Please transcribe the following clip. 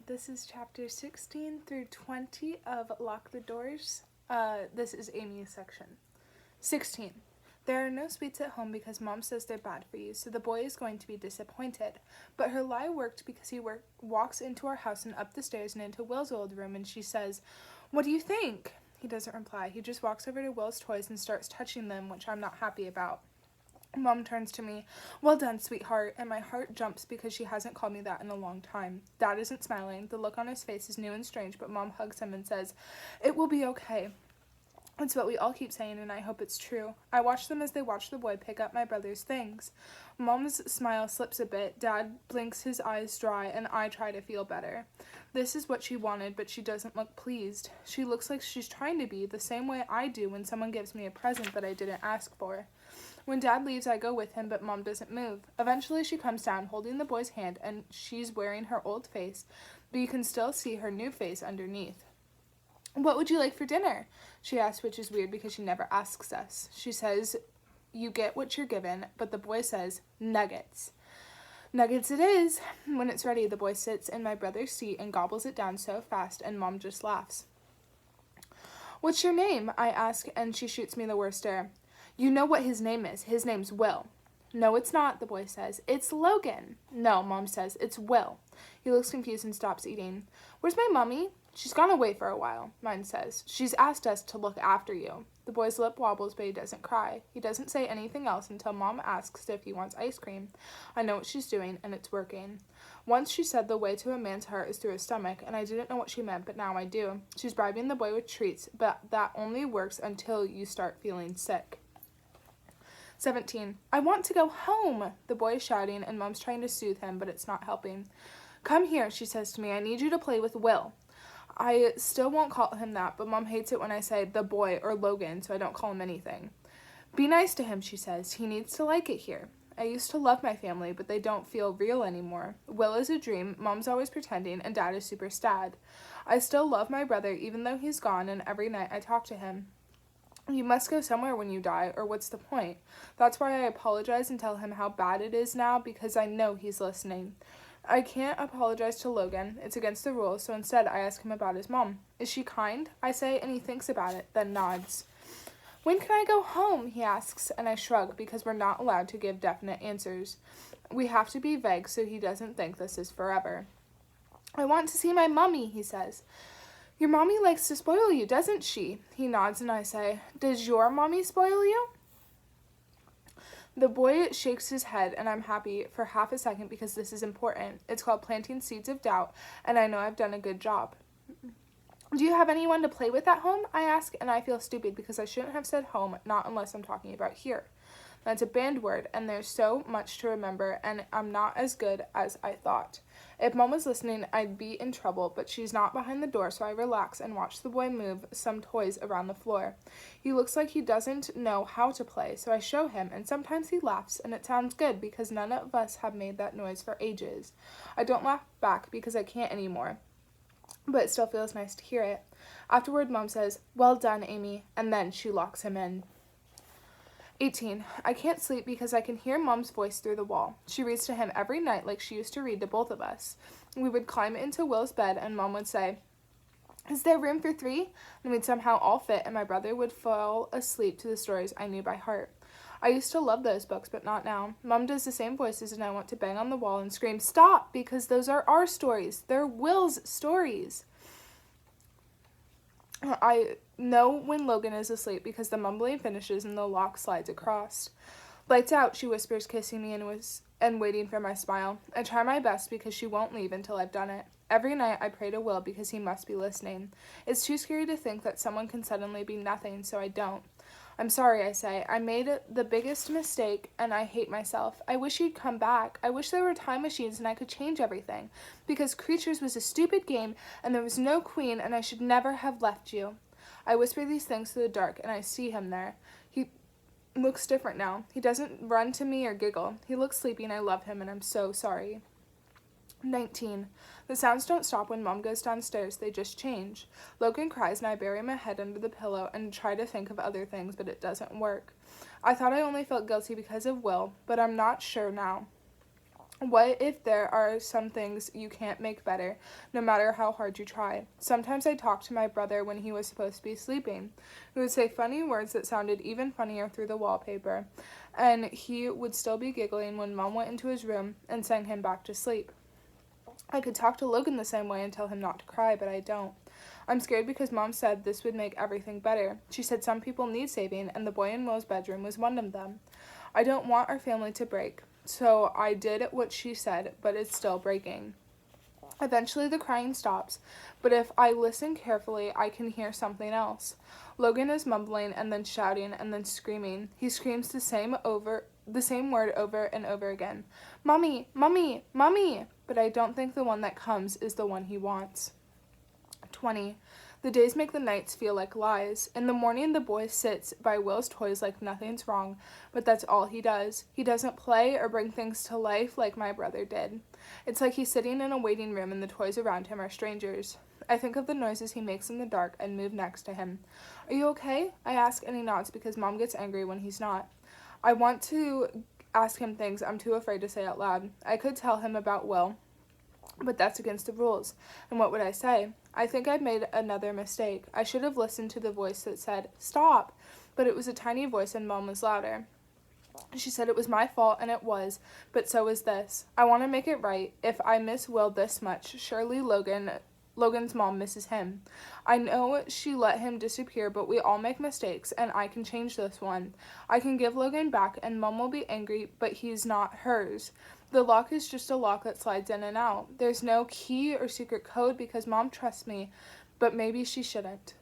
This is chapter 16 through 20 of Lock the Doors. This is Amy's section. 16. There are no sweets at home because Mom says they're bad for you, so the boy is going to be disappointed. But her lie worked because he walks into our house and up the stairs and into Will's old room, and she says, "What do you think?" He doesn't reply. He just walks over to Will's toys and starts touching them, which I'm not happy about. Mom turns to me, "Well done, sweetheart," and my heart jumps because she hasn't called me that in a long time. Dad isn't smiling. The look on his face is new and strange, but Mom hugs him and says, "It will be okay." It's what we all keep saying, and I hope it's true. I watch them as they watch the boy pick up my brother's things. Mom's smile slips a bit. Dad blinks his eyes dry, and I try to feel better. This is what she wanted, but she doesn't look pleased. She looks like she's trying to be, the same way I do when someone gives me a present that I didn't ask for. When Dad leaves, I go with him, but Mom doesn't move. Eventually, she comes down, holding the boy's hand, and she's wearing her old face, but you can still see her new face underneath. "What would you like for dinner?" she asks, which is weird because she never asks us. She says, "You get what you're given," but the boy says, "Nuggets." Nuggets it is. When it's ready, the boy sits in my brother's seat and gobbles it down so fast, and Mom just laughs. "What's your name?" I ask, and she shoots me the worst stare. "You know what his name is. His name's Will." "No, it's not," the boy says. "It's Logan." "No," Mom says. "It's Will." He looks confused and stops eating. "Where's my mommy?" "She's gone away for a while," mine says. "She's asked us to look after you." The boy's lip wobbles, but he doesn't cry. He doesn't say anything else until Mom asks if he wants ice cream. I know what she's doing, and it's working. Once she said the way to a man's heart is through his stomach, and I didn't know what she meant, but now I do. She's bribing the boy with treats, but that only works until you start feeling sick. 17. "I want to go home," the boy is shouting, and Mom's trying to soothe him, but it's not helping. "Come here," she says to me. "I need you to play with Will." I still won't call him that, but Mom hates it when I say the boy or Logan, so I don't call him anything. "Be nice to him," she says. "He needs to like it here." I used to love my family, but they don't feel real anymore. Will is a dream, Mom's always pretending, and Dad is super sad. I still love my brother, even though he's gone, and every night I talk to him. You must go somewhere when you die, or what's the point? That's why I apologize and tell him how bad it is now, because I know he's listening. I can't apologize to Logan. It's against the rules, so instead I ask him about his mom. "Is she kind?" I say, and he thinks about it, then nods. "When can I go home?" he asks, and I shrug because we're not allowed to give definite answers. We have to be vague so he doesn't think this is forever. "I want to see my mommy," he says. "Your mommy likes to spoil you, doesn't she?" He nods, and I say, "Does your mommy spoil you?" The boy shakes his head, and I'm happy for half a second because this is important. It's called planting seeds of doubt, and I know I've done a good job. "Do you have anyone to play with at home?" I ask, and I feel stupid because I shouldn't have said home, not unless I'm talking about here. That's a banned word, and there's so much to remember, and I'm not as good as I thought. If Mom was listening, I'd be in trouble, but she's not behind the door, so I relax and watch the boy move some toys around the floor. He looks like he doesn't know how to play, so I show him, and sometimes he laughs, and it sounds good because none of us have made that noise for ages. I don't laugh back because I can't anymore, but it still feels nice to hear it. Afterward, Mom says, "Well done, Amy," and then she locks him in. 18. I can't sleep because I can hear Mom's voice through the wall. She reads to him every night like she used to read to both of us. We would climb into Will's bed and Mom would say, "Is there room for 3?" And we'd somehow all fit, and my brother would fall asleep to the stories I knew by heart. I used to love those books, but not now. Mom does the same voices, and I want to bang on the wall and scream, "Stop!" because those are our stories. They're Will's stories. I know when Logan is asleep because the mumbling finishes and the lock slides across. "Lights out," she whispers, kissing me and waiting for my smile. I try my best because she won't leave until I've done it. Every night I pray to Will because he must be listening. It's too scary to think that someone can suddenly be nothing, so I don't. "I'm sorry," I say. "I made the biggest mistake, and I hate myself. I wish you'd come back. I wish there were time machines and I could change everything. Because Creatures was a stupid game, and there was no queen, and I should never have left you." I whisper these things to the dark, and I see him there. He looks different now. He doesn't run to me or giggle. He looks sleepy, and I love him, and I'm so sorry. 19. The sounds don't stop when Mom goes downstairs, they just change. Logan cries and I bury my head under the pillow and try to think of other things, but it doesn't work. I thought I only felt guilty because of Will, but I'm not sure now. What if there are some things you can't make better, no matter how hard you try? Sometimes I talked to my brother when he was supposed to be sleeping. He would say funny words that sounded even funnier through the wallpaper, and he would still be giggling when Mom went into his room and sang him back to sleep. I could talk to Logan the same way and tell him not to cry, but I don't. I'm scared because Mom said this would make everything better. She said some people need saving, and the boy in Will's bedroom was one of them. I don't want our family to break, so I did what she said, but it's still breaking. Eventually the crying stops, but if I listen carefully, I can hear something else. Logan is mumbling and then shouting and then screaming. He screams the same word over and over again. Mommy, mommy, mommy! But I don't think the one that comes is the one he wants. 20. The days make the nights feel like lies. In the morning, the boy sits by Will's toys like nothing's wrong, but that's all he does. He doesn't play or bring things to life like my brother did. It's like he's sitting in a waiting room and the toys around him are strangers. I think of the noises he makes in the dark and move next to him. Are you okay? I ask and he nods because Mom gets angry when he's not. I want to ask him things I'm too afraid to say out loud. I could tell him about Will, but that's against the rules. And what would I say? I think I'd made another mistake. I should have listened to the voice that said, "Stop!" But it was a tiny voice and Mom was louder. She said it was my fault, and it was, but so is this. I want to make it right. If I miss Will this much, surely Logan's mom misses him. I know she let him disappear, but we all make mistakes, and I can change this one. I can give Logan back, and Mom will be angry, but he's not hers. The lock is just a lock that slides in and out. There's no key or secret code because Mom trusts me, but maybe she shouldn't.